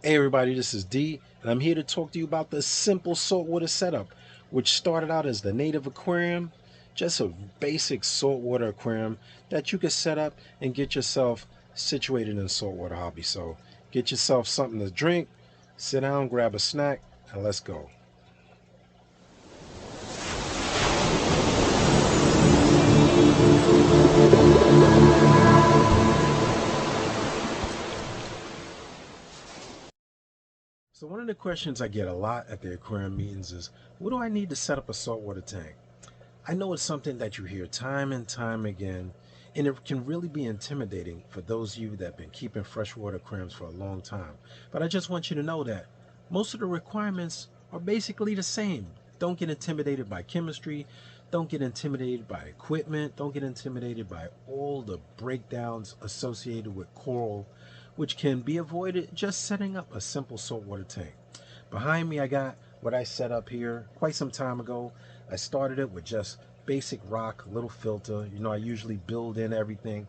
Hey everybody, this is D, and I'm here to talk to you about the simple saltwater setup, which started out as the native aquarium, just a basic saltwater aquarium that you can set up and get yourself situated in saltwater hobby. So get yourself something to drink, sit down, grab a snack, and let's go. So one of the questions I get a lot at the aquarium meetings is, what do I need to set up a saltwater tank? I know it's something that you hear time and time again, and it can really be intimidating for those of you that have been keeping freshwater aquariums for a long time. But I just want you to know that most of the requirements are basically the same. Don't get intimidated by chemistry. Don't get intimidated by equipment. Don't get intimidated by all the breakdowns associated with coral, which can be avoided just setting up a simple saltwater tank. Behind me, I got what I set up here quite some time ago. I started it with just basic rock, little filter. You know, I usually build in everything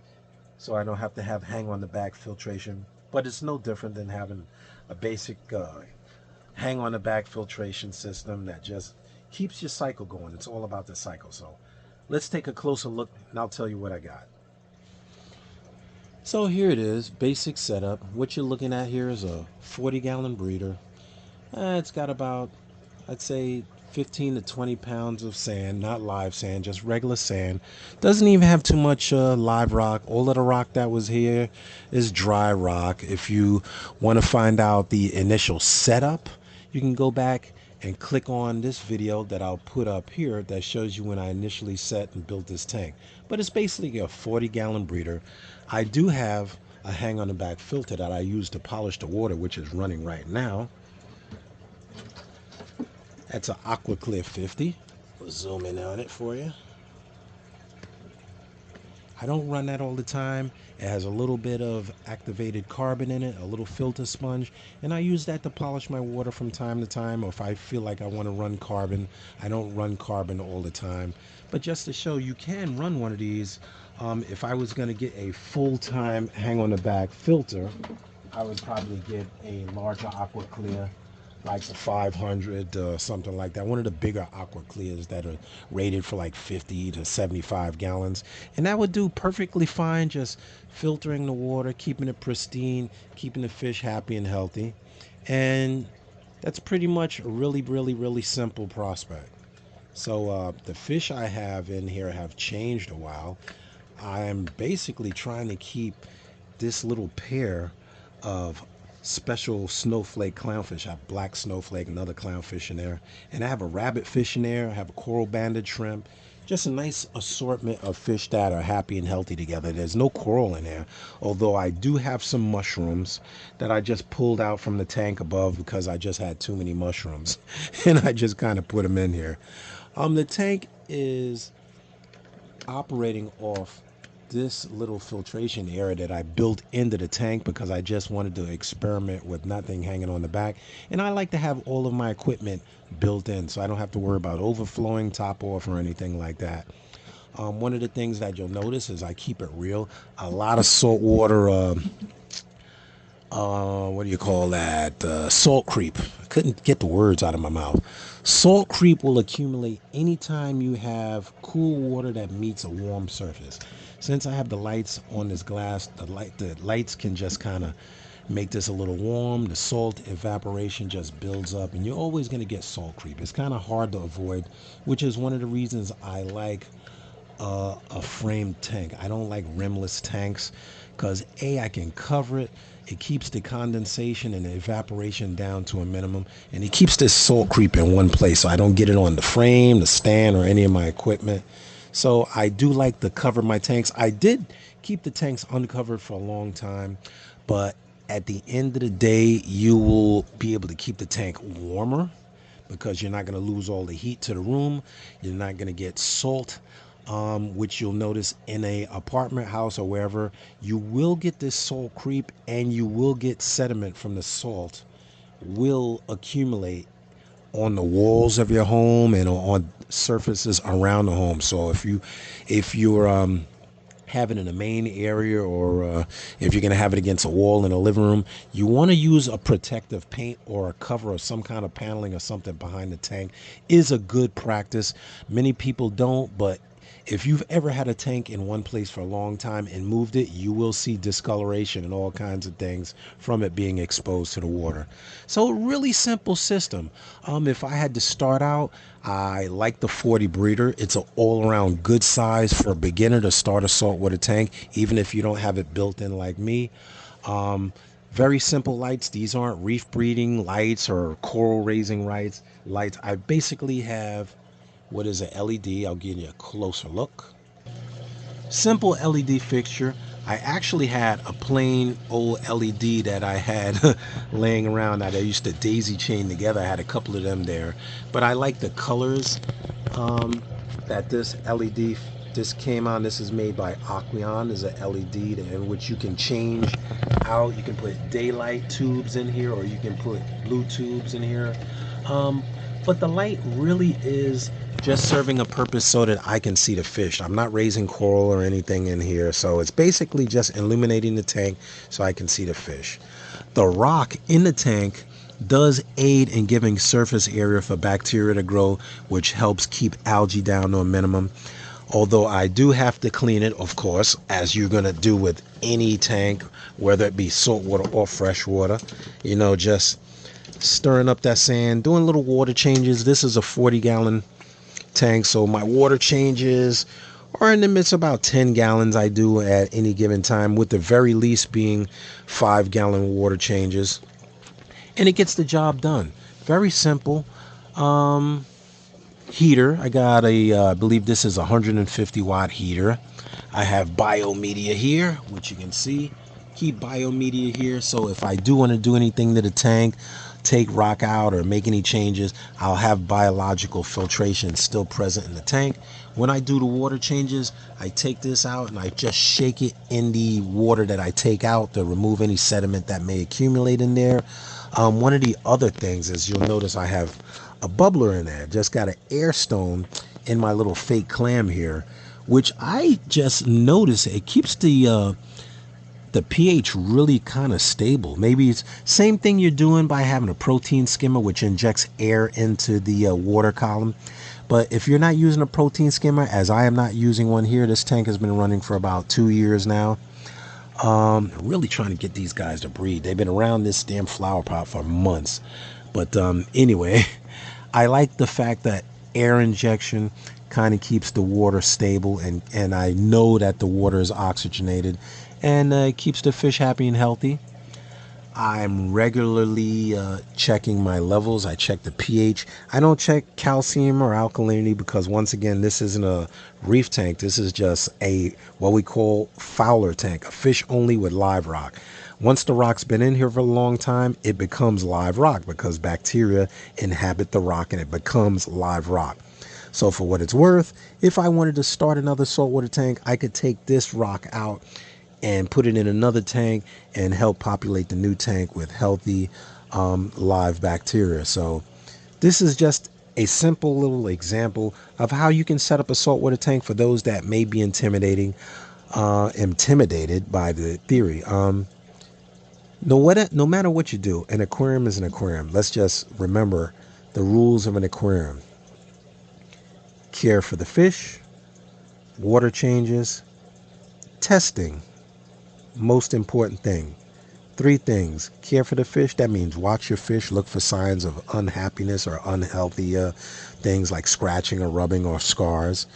so I don't have to have hang on the back filtration. But it's no different than having a basic hang on the back filtration system that just keeps your cycle going. It's all about the cycle. So let's take a closer look and I'll tell you what I got. So here it is, basic setup. What you're looking at here is a 40-gallon breeder. It's got about, I'd say, 15 to 20 pounds of sand, not live sand, just regular sand. Doesn't even have too much live rock. All of the rock that was here is dry rock. If you want to find out the initial setup, you can go back and click on this video that I'll put up here that shows you when I initially set and built this tank. But it's basically a 40-gallon breeder. I do have a hang on the back filter that I use to polish the water, which is running right now. That's an Aqua Clear 50. We'll zoom in on it for you. I don't run that all the time. It has a little bit of activated carbon in it, a little filter sponge, and I use that to polish my water from time to time, or if I feel like I want to run carbon. I don't run carbon all the time, but just to show you can run one of these. If I was going to get a full-time hang on the back filter, I would probably get a larger Aqua Clear, like the 500, something like that. One of the bigger Aqua Clears that are rated for like 50 to 75 gallons. And that would do perfectly fine, just filtering the water, keeping it pristine, keeping the fish happy and healthy. And that's pretty much a really simple prospect. So the fish I have in here have changed a while. I'm basically trying to keep this little pair of special snowflake clownfish. I have black snowflake, another clownfish in there, and I have a rabbit fish in there. I have a coral banded shrimp. Just a nice assortment of fish that are happy and healthy together. There's no coral in there, although I do have some mushrooms that I just pulled out from the tank above because I just had too many mushrooms, and I just kind of put them in here. The tank is operating off this little filtration area that I built into the tank because I just wanted to experiment with nothing hanging on the back. And I like to have all of my equipment built in so I don't have to worry about overflowing, top off, or anything like that. One of the things that you'll notice is I keep it real. A lot of saltwater what do you call that? Salt creep. I couldn't get the words out of my mouth. Salt creep will accumulate anytime you have cool water that meets a warm surface. Since I have the lights on this glass, the lights can just kind of make this a little warm. The salt evaporation just builds up, and you're always going to get salt creep. It's kind of hard to avoid, which is one of the reasons I like a framed tank. I don't like rimless tanks because I can cover it. It keeps the condensation and the evaporation down to a minimum, and it keeps this salt creep in one place so I don't get it on the frame, the stand, or any of my equipment. So I do like to cover my tanks. I did keep the tanks uncovered for a long time, but at the end of the day, you will be able to keep the tank warmer because you're not going to lose all the heat to the room. You're not going to get salt, which you'll notice in a apartment house or wherever. You will get this salt creep, and you will get sediment from the salt will accumulate on the walls of your home and on surfaces around the home. So if you're have it in the main area, or if you're going to have it against a wall in a living room, you want to use a protective paint or a cover or some kind of paneling or something behind the tank is a good practice. Many people don't, but if you've ever had a tank in one place for a long time and moved it, you will see discoloration and all kinds of things from it being exposed to the water. So, really simple system. If I had to start out, I like the 40 breeder. It's an all-around good size for a beginner to start a saltwater tank, even if you don't have it built in like me. Um, Very simple lights. These aren't reef breeding lights or coral raising lights. I basically have what is a LED. I'll give you a closer look. Simple LED fixture. I actually had a plain old LED that I had laying around that I used to daisy chain together. I had a couple of them there, but I like the colors that this LED this came on. This is made by Aquarium. Is a LED in which you can change out. You can put daylight tubes in here, or you can put blue tubes in here. Um, but the light really is just serving a purpose so that I can see the fish. I'm not raising coral or anything in here, so it's basically just illuminating the tank so I can see the fish. The rock in the tank does aid in giving surface area for bacteria to grow, which helps keep algae down to a minimum. Although I do have to clean it, of course, as you're going to do with any tank, whether it be saltwater or freshwater. Just stirring up that sand, doing little water changes. This is a 40-gallon tank, so my water changes are in the midst of about 10 gallons I do at any given time, with the very least being 5-gallon water changes. And it gets the job done. Very simple. Heater. I got I believe this is a 150 watt heater. I have biomedia here, which you can see. Keep biomedia here, so if I do want to do anything to the tank, take rock out or make any changes, I'll have biological filtration still present in the tank. When I do the water changes, I take this out and I just shake it in the water that I take out to remove any sediment that may accumulate in there. One of the other things is, you'll notice I have a bubbler in there. Just got an air stone in my little fake clam here, which I just noticed it keeps the pH really kind of stable. Maybe it's same thing you're doing by having a protein skimmer, which injects air into the water column. But if you're not using a protein skimmer, as I am not using one here, this tank has been running for about 2 years now. Really trying to get these guys to breed. They've been around this damn flower pot for months. But anyway, I like the fact that air injection kind of keeps the water stable, and I know that the water is oxygenated, and keeps the fish happy and healthy. I'm regularly checking my levels. I check the pH. I don't check calcium or alkalinity because, once again, this isn't a reef tank. This is just what we call fowler tank, a fish only with live rock. Once the rock's been in here for a long time, it becomes live rock because bacteria inhabit the rock and it becomes live rock. So for what it's worth, if I wanted to start another saltwater tank, I could take this rock out and put it in another tank and help populate the new tank with healthy live bacteria. So this is just a simple little example of how you can set up a saltwater tank for those that may be intimidated by the theory. No matter what you do, an aquarium is an aquarium. Let's just remember the rules of an aquarium. Care for the fish, water changes, testing. Most important thing. 3 things. Care for the fish. That means watch your fish. Look for signs of unhappiness or unhealthy things like scratching or rubbing or scars.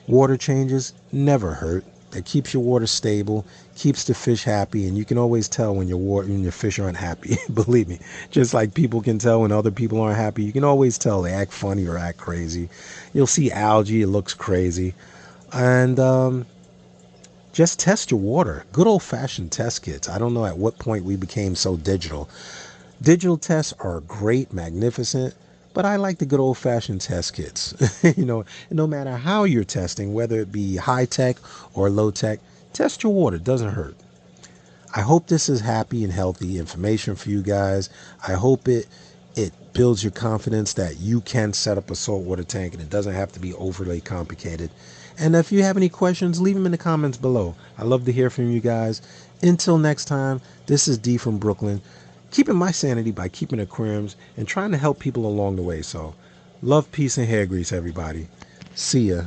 Water changes never hurt. That keeps your water stable, keeps the fish happy, and you can always tell when your fish aren't happy. Believe me, just like people can tell when other people aren't happy. You can always tell they act funny or act crazy. You'll see algae, it looks crazy, and just test your water. Good old-fashioned test kits. I don't know at what point we became so digital. Digital tests are great, magnificent, but I like the good old-fashioned test kits. No matter how you're testing, whether it be high-tech or low-tech, test your water. It doesn't hurt. I hope this is happy and healthy information for you guys. I hope it builds your confidence that you can set up a saltwater tank and it doesn't have to be overly complicated. And if you have any questions, leave them in the comments below. I love to hear from you guys. Until next time, this is D from Brooklyn, keeping my sanity by keeping aquariums and trying to help people along the way. So, love, peace, and hair grease, everybody. See ya.